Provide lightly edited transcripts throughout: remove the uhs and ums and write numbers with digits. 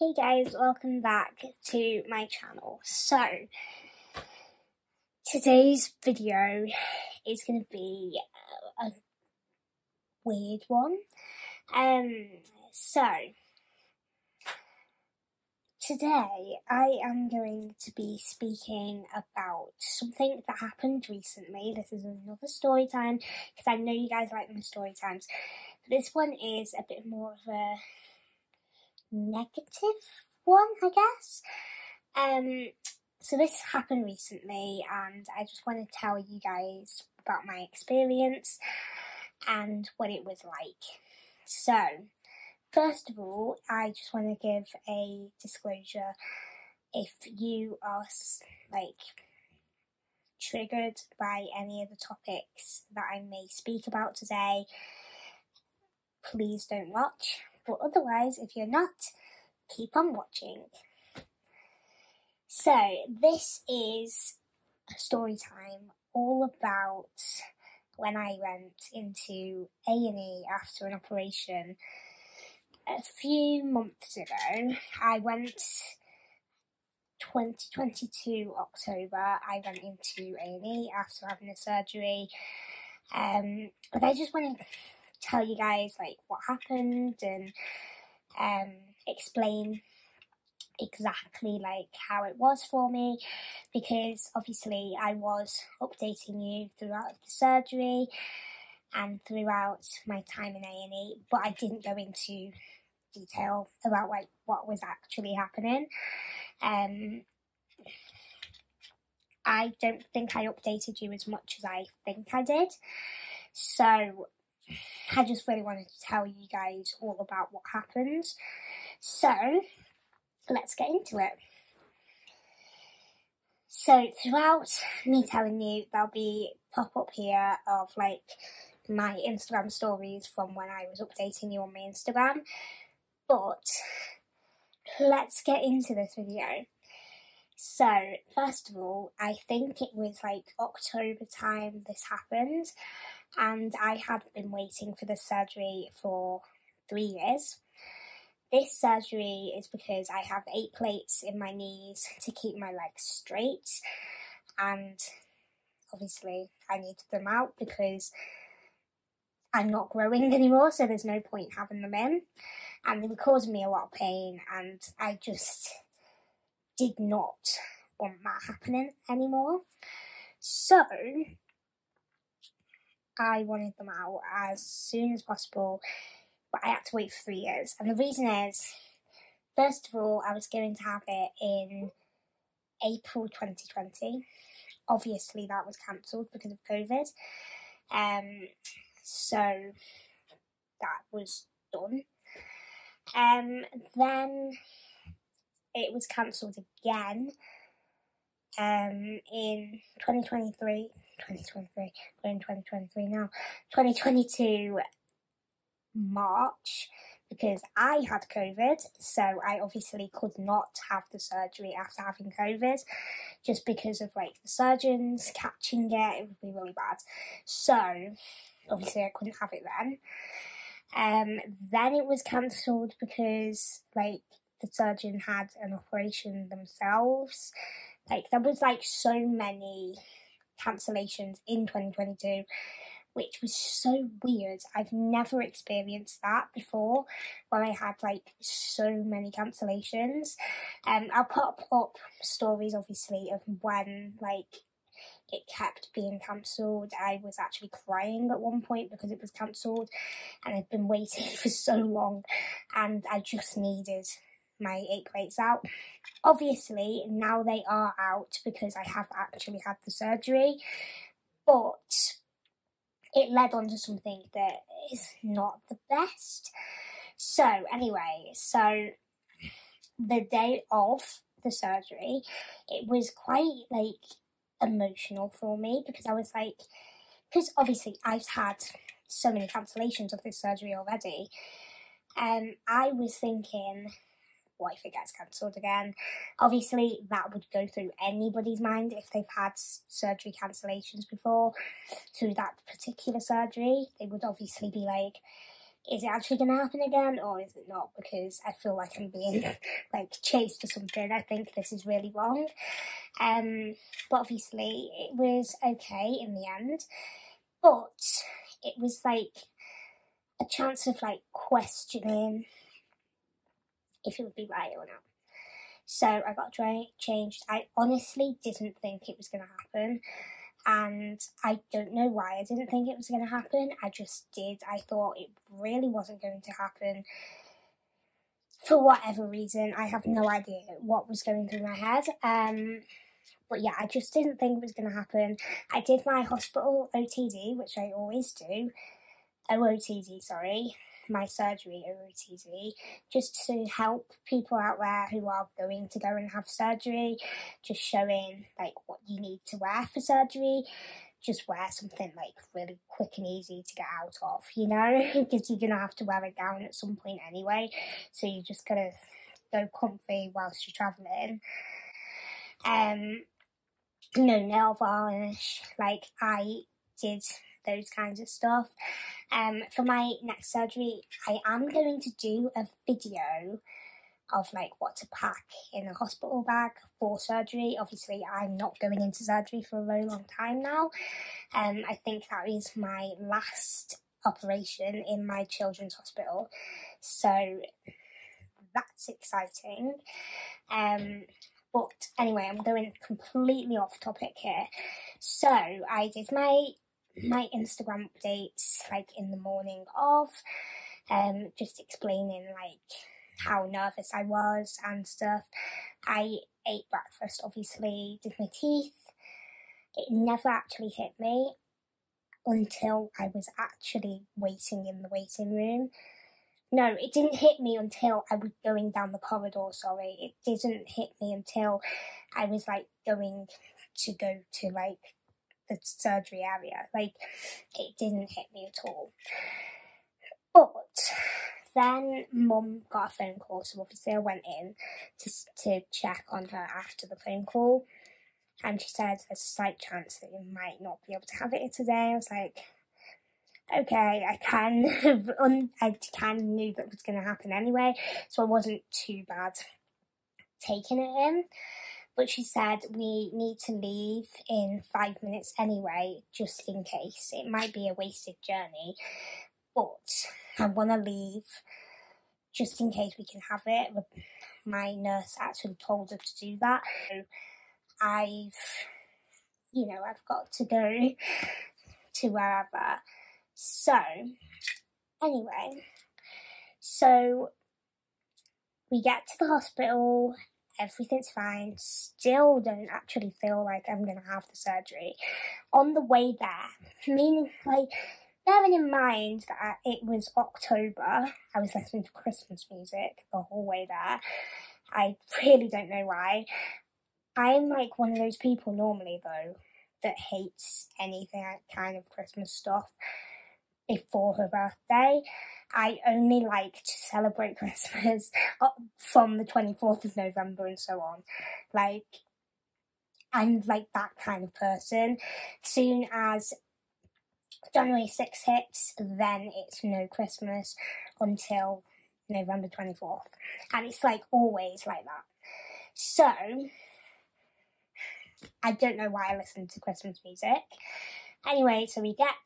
Hey guys, welcome back to my channel. So, today's video is going to be a weird one. So, today I am going to be speaking about something that happened recently. This is another story time, because I know you guys like my story times. But this one is a bit more of a negative one, I guess. So this happened recently, and I just want to tell you guys about my experience and what it was like. So, first of all, I just want to give a disclosure. If you are triggered by any of the topics that I may speak about today, please don't watch. But otherwise, if you're not, keep on watching. So, this is a story time all about when I went into A&E after an operation a few months ago. I went 2022 October, I went into A&E after having a surgery. But I just want to tell you guys what happened and explain exactly how it was for me, because obviously I was updating you throughout the surgery and throughout my time in A&E, but I didn't go into detail about what was actually happening. I don't think I updated you as much as I think I did, so I just really wanted to tell you guys all about what happened. So let's get into it. So throughout me telling you, there'll be pop-up here of my Instagram stories from when I was updating you on my Instagram. But let's get into this video. So first of all, I think it was October time this happened, and I had been waiting for this surgery for 3 years. This surgery is because I have 8 plates in my knees to keep my legs straight, and obviously I needed them out because I'm not growing anymore, so there's no point having them in, and they were causing me a lot of pain, and I just did not want that happening anymore. So I wanted them out as soon as possible, but I had to wait for 3 years. And the reason is, first of all, I was going to have it in April 2020. Obviously, that was cancelled because of COVID. So that was done. Then it was cancelled again in 2023. We're in 2023 now. 2022 March, because I had COVID, so I obviously could not have the surgery after having COVID, just because of the surgeons catching it would be really bad. So obviously I couldn't have it then. Then it was cancelled because the surgeon had an operation themselves. There was so many cancellations in 2022, which was so weird. I've never experienced that before, where I had so many cancellations. I'll pop up stories obviously of when it kept being cancelled. I was actually crying at one point because it was cancelled, and I'd been waiting for so long, and I just needed my 8 plates out. Obviously now they are out because I have actually had the surgery, but it led on to something that is not the best. So anyway, the day of the surgery, it was quite emotional for me, because I was because obviously I've had so many cancellations of this surgery already, and I was thinking, what if it gets cancelled again? Obviously that would go through anybody's mind if they've had surgery cancellations before through that particular surgery. They would obviously be is it actually going to happen again or is it not? Because I feel like I'm being like chased or something. I think this is really wrong. But obviously it was okay in the end. But it was like a chance of like questioning if it would be right or not. So I got changed. I honestly didn't think it was going to happen. And I don't know why I didn't think it was going to happen. I just did. I thought it really wasn't going to happen. For whatever reason, I have no idea what was going through my head. But yeah, I just didn't think it was going to happen. I did my hospital OTD, which I always do. OOTD, sorry. My surgery OOTD, just to help people out there who are going to go and have surgery, just showing like what you need to wear for surgery. Just wear something like really quick and easy to get out of, you know, because you're gonna have to wear a gown at some point anyway, so you just gotta go comfy whilst you're travelling. No nail varnish, like I did those kinds of stuff. For my next surgery, I am going to do a video of like what to pack in a hospital bag for surgery. Obviously, I'm not going into surgery for a very long time now. I think that is my last operation in my children's hospital, so that's exciting. But anyway, I'm going completely off topic here. So I did my Instagram updates like in the morning of, just explaining like how nervous I was and stuff. I ate breakfast, obviously, did my teeth. It never actually hit me until I was actually waiting in the waiting room. No, it didn't hit me until I was going down the corridor, sorry. It didn't hit me until I was like going to go to like the surgery area. Like, it didn't hit me at all. But then Mum got a phone call, so obviously I went in to check on her after the phone call. And she said there's a slight chance that you might not be able to have it today. I was like, okay, I kind of knew that was going to happen anyway, so I wasn't too bad taking it in. But she said we need to leave in 5 minutes anyway, just in case. It might be a wasted journey, but I want to leave just in case we can have it. My nurse actually told her to do that. So I've got to go to wherever. So, anyway, so we get to the hospital, everything's fine, still don't actually feel like I'm going to have the surgery. On the way there, meaning, like, bearing in mind that it was October, I was listening to Christmas music the whole way there. I really don't know why. I'm like one of those people normally, though, that hates anything kind of Christmas stuff before her birthday. I only like to celebrate Christmas from the 24th of November and so on. Like, I'm like that kind of person. Soon as January 6th hits, then it's no Christmas until November 24th. And it's like always like that. So, I don't know why I listen to Christmas music. Anyway, so we get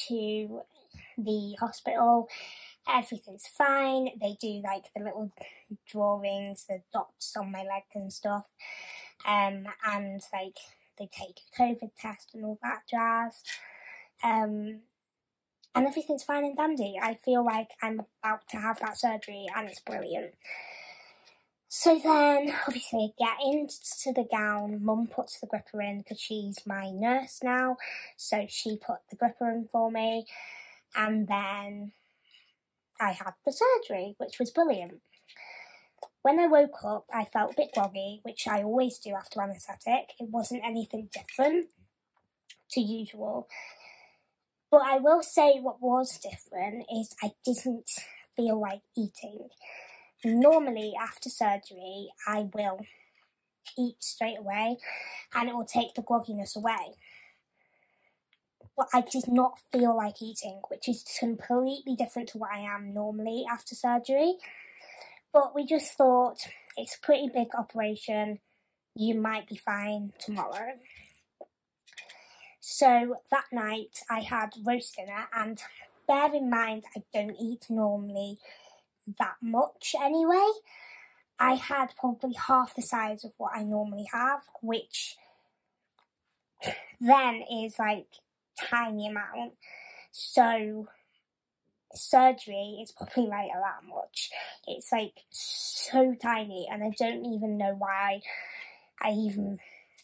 to the hospital, everything's fine. They do like the little drawings, the dots on my leg and stuff, and like they take a COVID test and all that jazz, and everything's fine and dandy. I feel like I'm about to have that surgery and it's brilliant. So then, obviously, I get into the gown. Mum puts the gripper in because she's my nurse now, so she put the gripper in for me. And then I had the surgery, which was brilliant. When I woke up, I felt a bit groggy, which I always do after anaesthetic. It wasn't anything different to usual. But I will say what was different is I didn't feel like eating. Normally, after surgery, I will eat straight away and it will take the grogginess away. but I did not feel like eating, which is completely different to what I am normally after surgery. But we just thought, it's a pretty big operation, you might be fine tomorrow. So that night I had roast dinner, and bear in mind I don't eat normally that much anyway. I had probably half the size of what I normally have, which then is like tiny amount. So surgery is probably like that much. It's like so tiny, and I don't even know why I even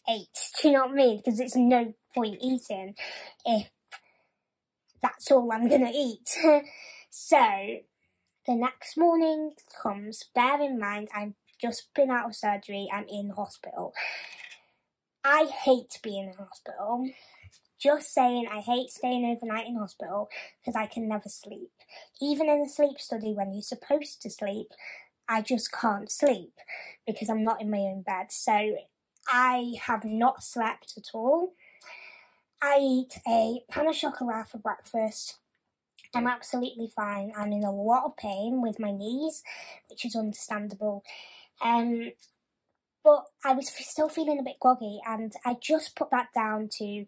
ate. Do you know what I mean? Because it's no point eating if that's all I'm gonna eat. So the next morning comes, bear in mind I've just been out of surgery, I'm in hospital. I hate being in hospital. Just saying, I hate staying overnight in hospital because I can never sleep. Even in a sleep study when you're supposed to sleep, I just can't sleep because I'm not in my own bed. So I have not slept at all. I eat a pan of chocolate for breakfast. I'm absolutely fine. I'm in a lot of pain with my knees, which is understandable. But I was still feeling a bit groggy, and I just put that down to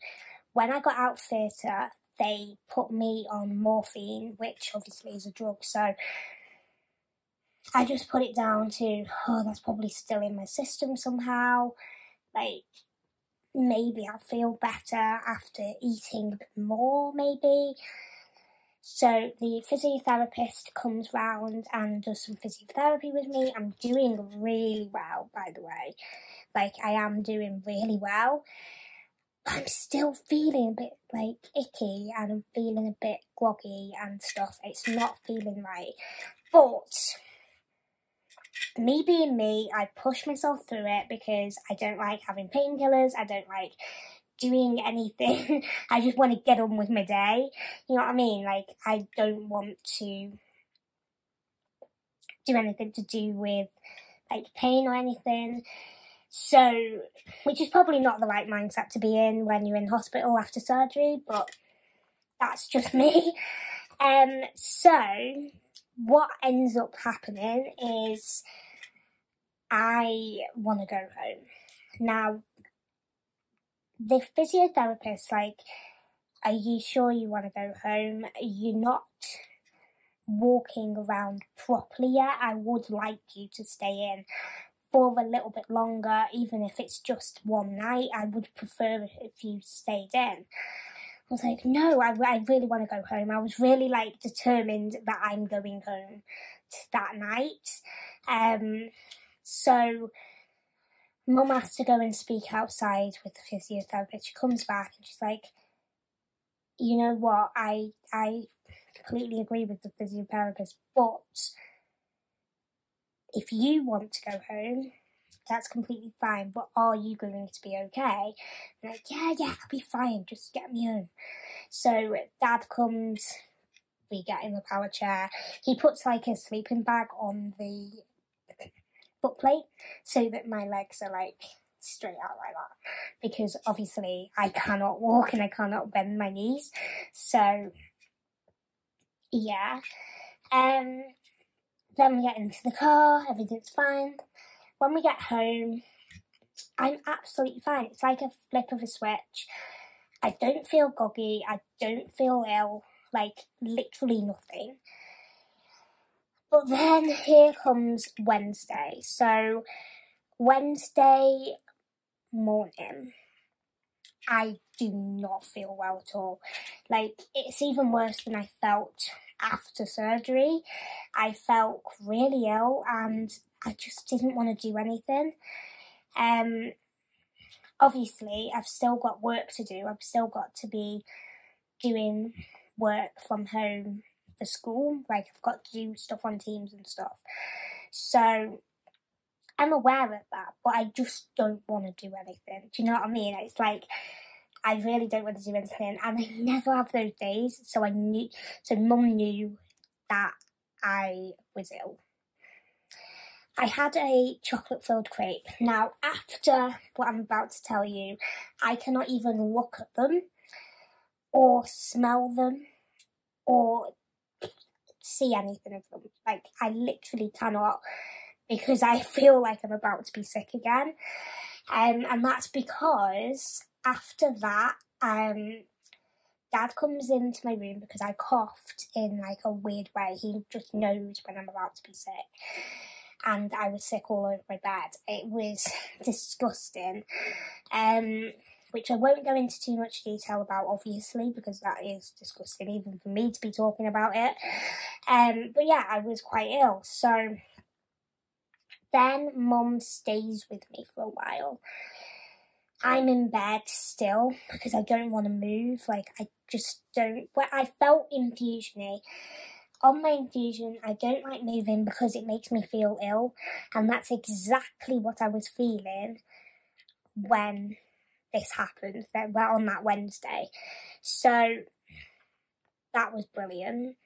when I got out of theatre, they put me on morphine, which obviously is a drug, so I just put it down to, oh, that's probably still in my system somehow. Like, maybe I'll feel better after eating a bit more, maybe. So the physiotherapist comes round and does some physiotherapy with me. I'm doing really well, by the way. Like, I am doing really well. But I'm still feeling a bit, like, icky, and I'm feeling a bit groggy and stuff. It's not feeling right. But me being me, I push myself through it because I don't like having painkillers. I don't like doing anything. I just want to get on with my day. You know what I mean? Like, I don't want to do anything to do with, like, pain or anything. So, which is probably not the right mindset to be in when you're in hospital after surgery, but that's just me. So what ends up happening is I want to go home. Now, the physiotherapist's like, are you sure you want to go home? You're not walking around properly yet. I would like you to stay in for a little bit longer, even if it's just one night. I would prefer if you stayed in. I was like, no, I really want to go home. I was really, like, determined that I'm going home that night. So Mum has to go and speak outside with the physiotherapist. She comes back and she's like, you know what, I completely agree with the physiotherapist, but if you want to go home, that's completely fine, but are you going to be okay? I'm like, yeah, I'll be fine, just get me home. So Dad comes, we get in the power chair. He puts like a sleeping bag on the foot plate so that my legs are like straight out like that, because obviously I cannot walk and I cannot bend my knees. So yeah. Then we get into the car, everything's fine. When we get home, I'm absolutely fine. It's like a flip of a switch. I don't feel groggy, I don't feel ill, like literally nothing. But then here comes Wednesday. So Wednesday morning, I do not feel well at all. Like, it's even worse than I felt after surgery. I felt really ill and I just didn't want to do anything. Obviously, I've still got work to do. I've still got to be doing work from home for school. Like, I've got to do stuff on Teams and stuff. So I'm aware of that, but I just don't want to do anything. Do you know what I mean? It's like, I really don't want to do anything, and I never have those days, so Mum knew that I was ill. I had a chocolate-filled crepe. Now, after what I'm about to tell you, I cannot even look at them or smell them or see anything of them. Like, I literally cannot, because I feel like I'm about to be sick again. And that's because after that, Dad comes into my room because I coughed in like a weird way. He just knows when I'm about to be sick. And I was sick all over my bed. It was disgusting. Which I won't go into too much detail about, obviously, because that is disgusting even for me to be talking about it. But yeah, I was quite ill. So then Mum stays with me for a while. I'm in bed still because I don't want to move. Like, I just don't. But I felt infusion-y. On my infusion, I don't like moving because it makes me feel ill. And that's exactly what I was feeling when this happened, on that Wednesday. So that was brilliant.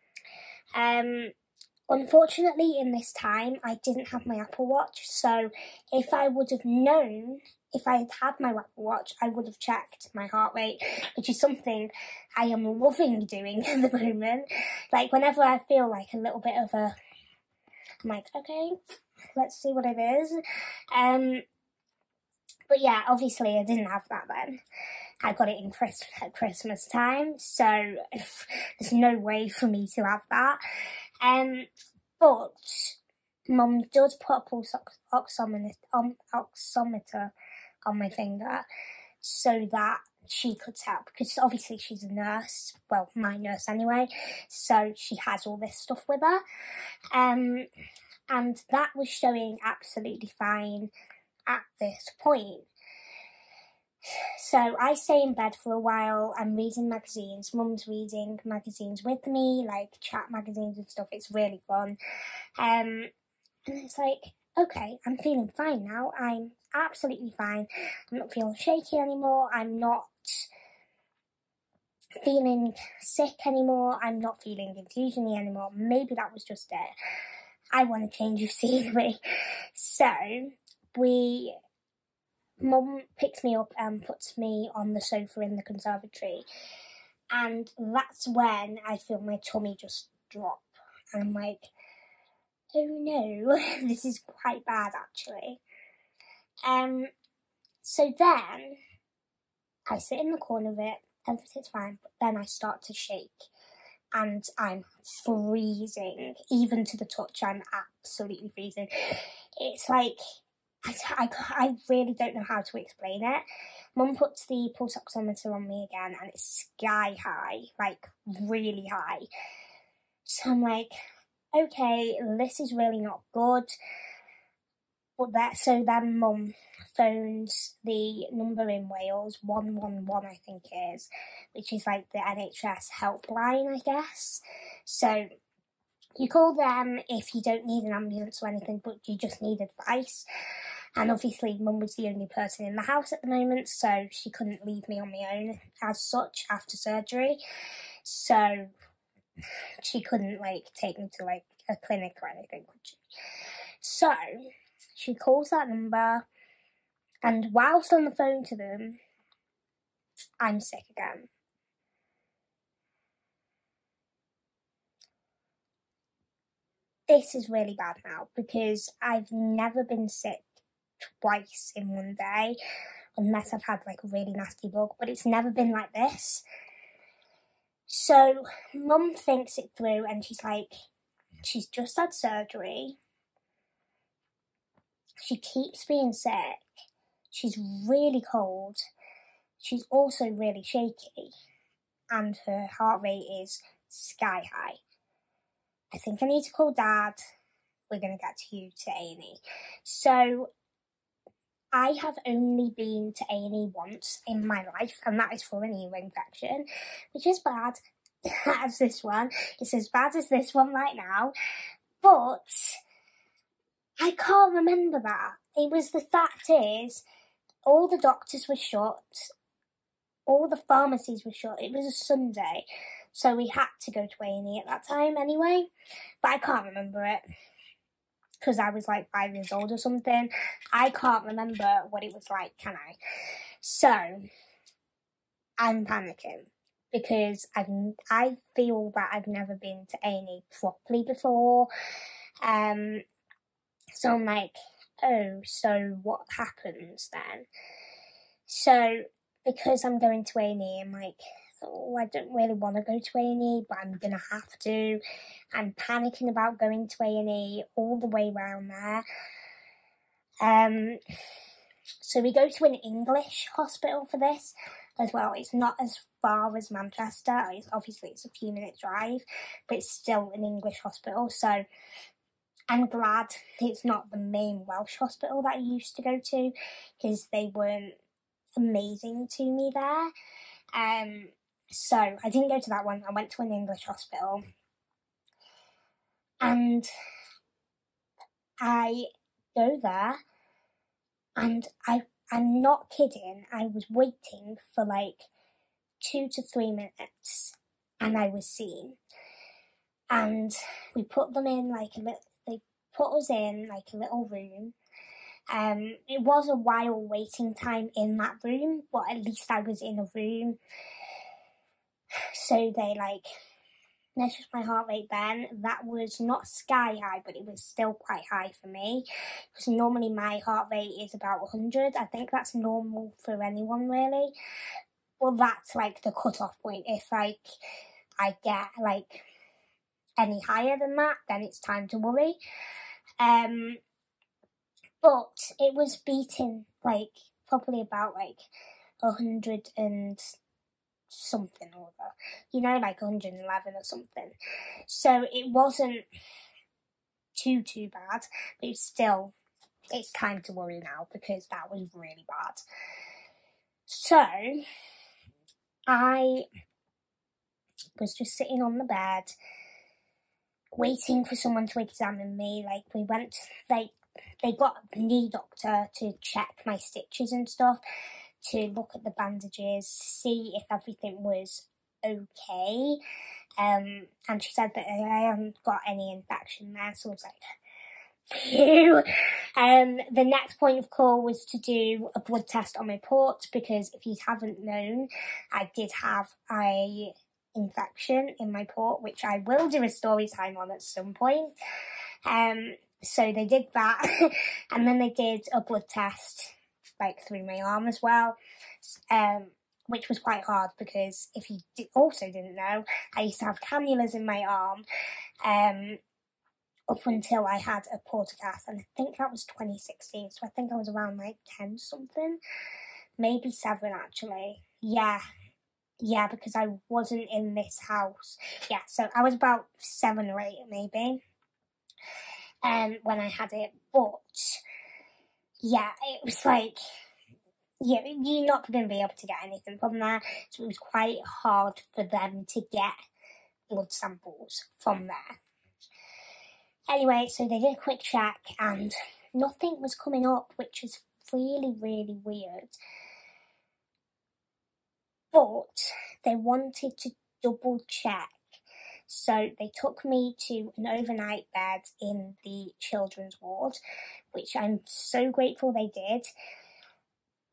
Unfortunately, in this time, I didn't have my Apple Watch. So if I would have known, if I had had my Apple Watch, I would have checked my heart rate, which is something I am loving doing at the moment. Like, whenever I feel like a little bit of I'm like, okay, let's see what it is. But yeah, obviously I didn't have that then. I got it in Christmas time, so there's no way for me to have that. But Mum does put a pulse oximeter on my finger so that she could tell, because obviously she's a nurse, well, my nurse anyway, so she has all this stuff with her. And that was showing absolutely fine at this point. So I stay in bed for a while. I'm reading magazines. Mum's reading magazines with me, like chat magazines and stuff. It's really fun. And it's like, okay, I'm feeling fine now. I'm absolutely fine. I'm not feeling shaky anymore. I'm not feeling sick anymore. I'm not feeling infusion-y anymore. Maybe that was just it. I want to change of scenery. So Mum picks me up and puts me on the sofa in the conservatory. And that's when I feel my tummy just drop. And I'm like, oh no, this is quite bad actually. So then I sit in the corner of it, everything's fine, but then I start to shake. And I'm freezing. Even to the touch, I'm absolutely freezing. It's like, I really don't know how to explain it. Mum puts the pulse oximeter on me again and it's sky high, like really high. So I'm like, okay, this is really not good. But so then Mum phones the number in Wales, 111 I think it is, which is like the NHS helpline, I guess. So you call them if you don't need an ambulance or anything, but you just need advice. And obviously Mum was the only person in the house at the moment, so she couldn't leave me on my own as such after surgery. So she couldn't like take me to like a clinic or anything, could she? So she calls that number, and whilst on the phone to them, I'm sick again. This is really bad now because I've never been sick twice in one day, unless I've had like a really nasty bug, but it's never been like this. So Mum thinks it through and she's like, she's just had surgery. She keeps being sick. She's really cold. She's also really shaky. And her heart rate is sky high. I think I need to call Dad. We're going to get you to A&E. So I have only been to A&E once in my life, and that is for an ear infection, which is bad as this one. It's as bad as this one right now. But I can't remember that. It was, the fact is, all the doctors were shut. All the pharmacies were shut. It was a Sunday. So we had to go to A&E at that time anyway. But I can't remember it. Because I was like 5 years old or something. I can't remember what it was like, can I? So, I'm panicking. because I feel that I've never been to A&E properly before. So I'm like, oh, so what happens then? So because I'm going to A&E, I'm like, oh, I don't really want to go to A&E, but I'm going to have to. I'm panicking about going to A&E all the way around there. So we go to an English hospital for this as well. It's not as far as Manchester. Obviously, it's a few minute drive, but it's still an English hospital. So I'm glad it's not the main Welsh hospital that I used to go to, because they weren't amazing to me there. So I didn't go to that one. I went to an English hospital, and I go there, and I'm not kidding, I was waiting for like 2 to 3 minutes, and I was seen. And we put them in like they put us in like a little room. It was a while waiting time in that room, but at least I was in a room. So they like measured my heart rate then. That was not sky high, but it was still quite high for me, because normally my heart rate is about 100. I think that's normal for anyone, really. Well, that's like the cut-off point. If like I get like any higher than that, then it's time to worry. But it was beating like probably about like 100 and something or other, you know, like 111 or something. So it wasn't too bad, but it's time to worry now, because that was really bad. So I was just sitting on the bed waiting for someone to examine me. Like they got a knee doctor to check my stitches and stuff, to look at the bandages, see if everything was okay. And she said that I haven't got any infection there, so I was like, phew. The next point of call was to do a blood test on my port, because if you haven't known, I did have a infection in my port, which I will do a story time on at some point. So they did that, and then they did a blood test like through my arm as well, which was quite hard, because if you also didn't know, I used to have cannulas in my arm up until I had a portacath, and I think that was 2016, so I think I was around like 10 something, maybe 7 actually. Yeah, because I wasn't in this house. Yeah, so I was about 7 or 8 maybe when I had it, but yeah, it was like, yeah, you're not going to be able to get anything from there, so it was quite hard for them to get blood samples from there. Anyway, so they did a quick check, and nothing was coming up, which was really, really weird. But they wanted to double check, so they took me to an overnight bed in the children's ward, which I'm so grateful they did,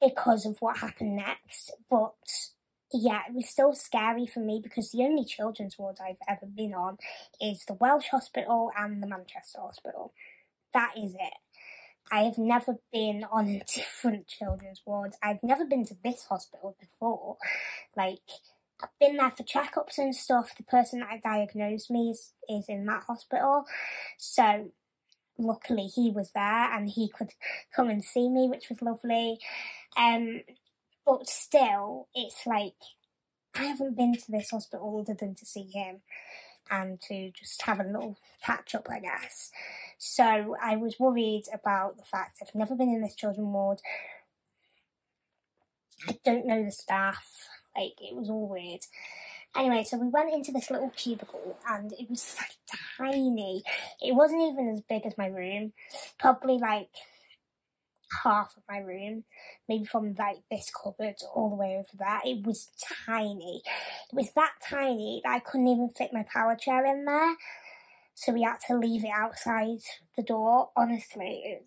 because of what happened next. But yeah, it was still scary for me, because the only children's ward I've ever been on is the Welsh hospital and the Manchester hospital. That is it. I have never been on a different children's ward. I've never been to this hospital before. Like, I've been there for checkups and stuff. The person that diagnosed me is in that hospital. So luckily he was there and he could come and see me, which was lovely. But still, it's like, I haven't been to this hospital other than to see him and to just have a little catch up, I guess. So I was worried about the fact I've never been in this children's ward. I don't know the staff. Like, it was all weird. Anyway, so we went into this little cubicle, and it was like tiny. It wasn't even as big as my room. Probably like half of my room, maybe from like this cupboard all the way over there. It was tiny. It was that tiny that I couldn't even fit my power chair in there, so we had to leave it outside the door. Honestly,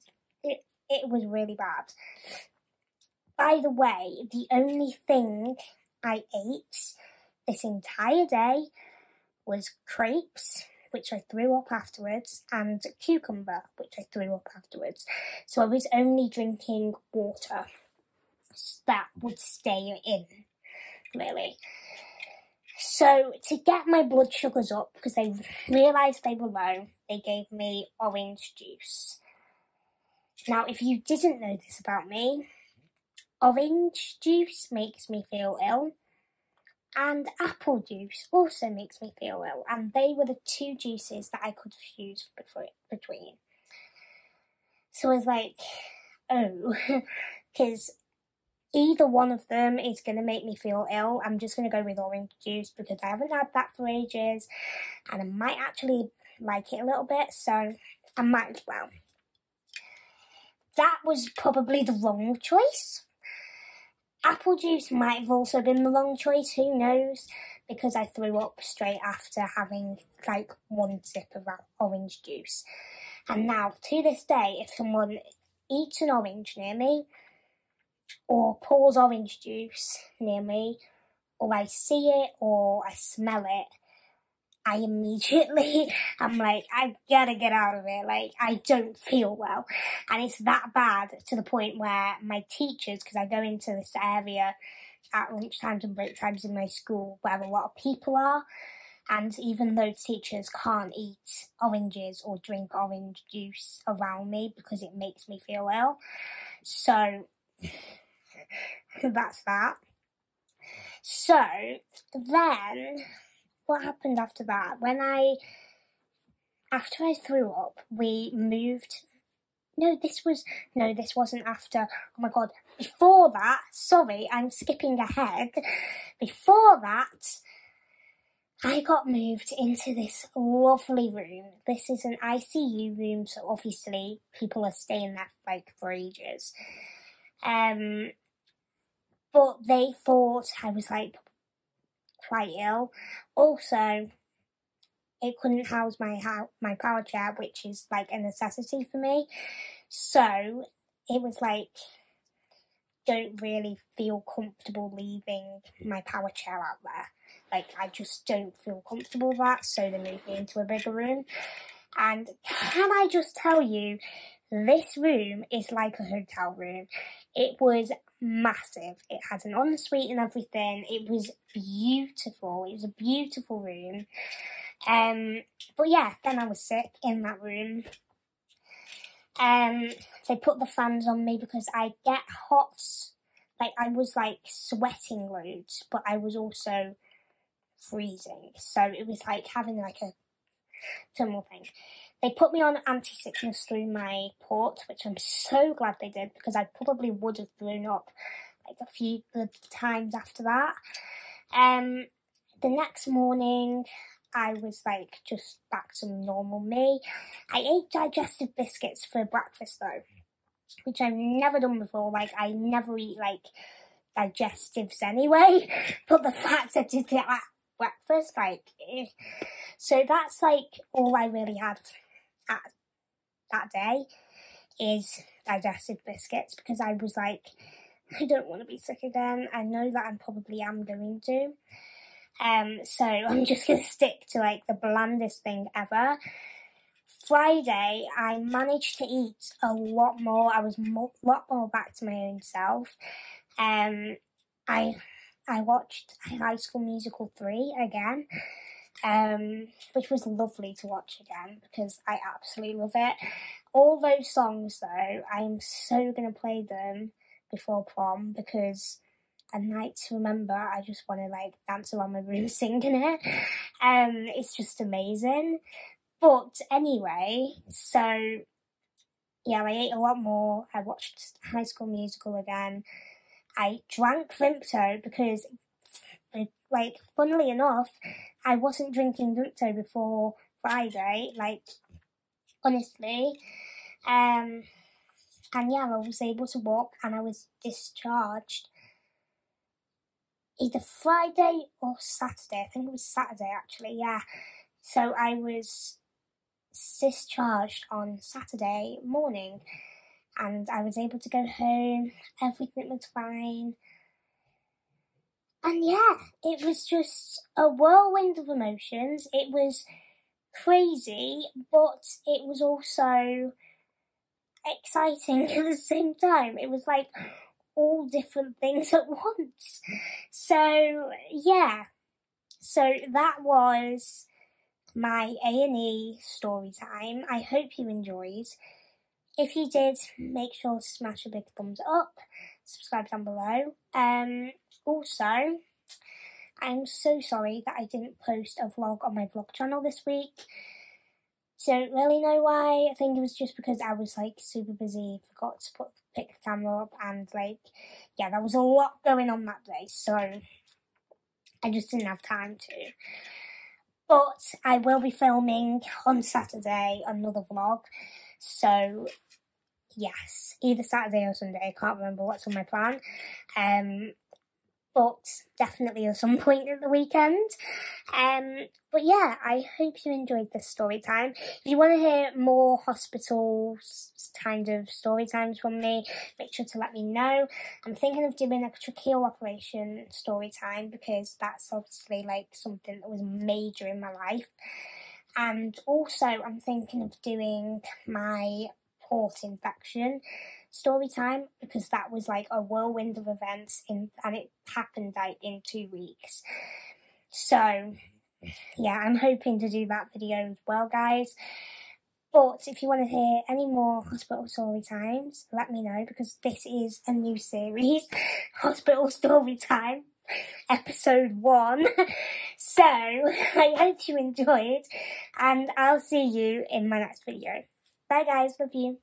it was really bad. By the way, the only thing I ate this entire day was grapes, which I threw up afterwards, and cucumber, which I threw up afterwards. So I was only drinking water that would stay in, really. So to get my blood sugars up, because they realised they were low, they gave me orange juice. Now, if you didn't know this about me, orange juice makes me feel ill, and apple juice also makes me feel ill, and they were the two juices that I could choose between. So I was like, oh, because either one of them is going to make me feel ill. I'm just going to go with orange juice because I haven't had that for ages, and I might actually like it a little bit, so I might as well. That was probably the wrong choice. Apple juice might have also been the wrong choice, who knows, because I threw up straight after having like one sip of orange juice. And now, to this day, if someone eats an orange near me, or pours orange juice near me, or I see it, or I smell it, I immediately, I'm like, I gotta get out of here, like, I don't feel well. And it's that bad to the point where my teachers, because I go into this area at lunchtimes and break times in my school where a lot of people are, and even those teachers can't eat oranges or drink orange juice around me because it makes me feel ill. So, that's that. So, then what happened after that? After I threw up, we moved. No, this wasn't after. Oh my God. Before that, sorry, I'm skipping ahead. Before that, I got moved into this lovely room. This is an ICU room, so obviously people are staying there like for ages. But they thought I was like quite ill. Also, it couldn't house my power chair, which is like a necessity for me. So it was like, don't really feel comfortable leaving my power chair out there. Like, I just don't feel comfortable with that, so they moved me into a bigger room. And can I just tell you, this room is like a hotel room. It was massive. It had an ensuite and everything. It was beautiful. It was a beautiful room. But yeah, then I was sick in that room. They put the fans on me because I get hot. Like, I was like sweating loads, but I was also freezing. So it was like having like a thermal thing. They put me on anti-sickness through my port, which I'm so glad they did because I probably would have thrown up like a few good times after that. The next morning, I was like just back to normal me. I ate digestive biscuits for breakfast though, which I've never done before. Like, I never eat like digestives anyway, but the fact I did it at breakfast, like, so that's like all I really had at that day is digestive biscuits because I was like, I don't want to be sick again. I know that I probably am going to. So I'm just going to stick to like the blandest thing ever. Friday, I managed to eat a lot more. I was a lot more back to my own self. I watched High School Musical 3 again, which was lovely to watch again because I absolutely love it. All those songs though, I'm so going to play them before prom because a night to remember. I just want to like dance around my room singing it. It's just amazing. But anyway, so yeah, I ate a lot more. I watched High School Musical again. I drank Vimto because, like, funnily enough, I wasn't drinking Vimto before Friday, like, honestly. And yeah, I was able to walk and I was discharged either Friday or Saturday. I think it was Saturday, actually, yeah. So I was discharged on Saturday morning and I was able to go home. Everything was fine. And yeah, it was just a whirlwind of emotions. It was crazy, but it was also exciting at the same time. It was like all different things at once. So yeah, so that was my A&E story time. I hope you enjoyed. If you did, make sure to smash a big thumbs up, subscribe down below. Also, I'm so sorry that I didn't post a vlog on my vlog channel this week. Don't really know why. I think it was just because I was like super busy, forgot to pick the camera up, and like, yeah, there was a lot going on that day, so I just didn't have time to. But I will be filming on Saturday another vlog, so yes, either Saturday or Sunday, I can't remember what's on my plan. But definitely at some point at the weekend. But yeah, I hope you enjoyed this story time. If you want to hear more hospital kind of story times from me, make sure to let me know. I'm thinking of doing a tracheal operation story time because that's obviously like something that was major in my life. And also I'm thinking of doing my port infection story time because that was like a whirlwind of events and it happened like in 2 weeks. So yeah, I'm hoping to do that video as well, guys. But if you want to hear any more hospital story times, let me know because this is a new series, Hospital Story Time, episode 1. So I hope you enjoyed and I'll see you in my next video. Bye guys, love you.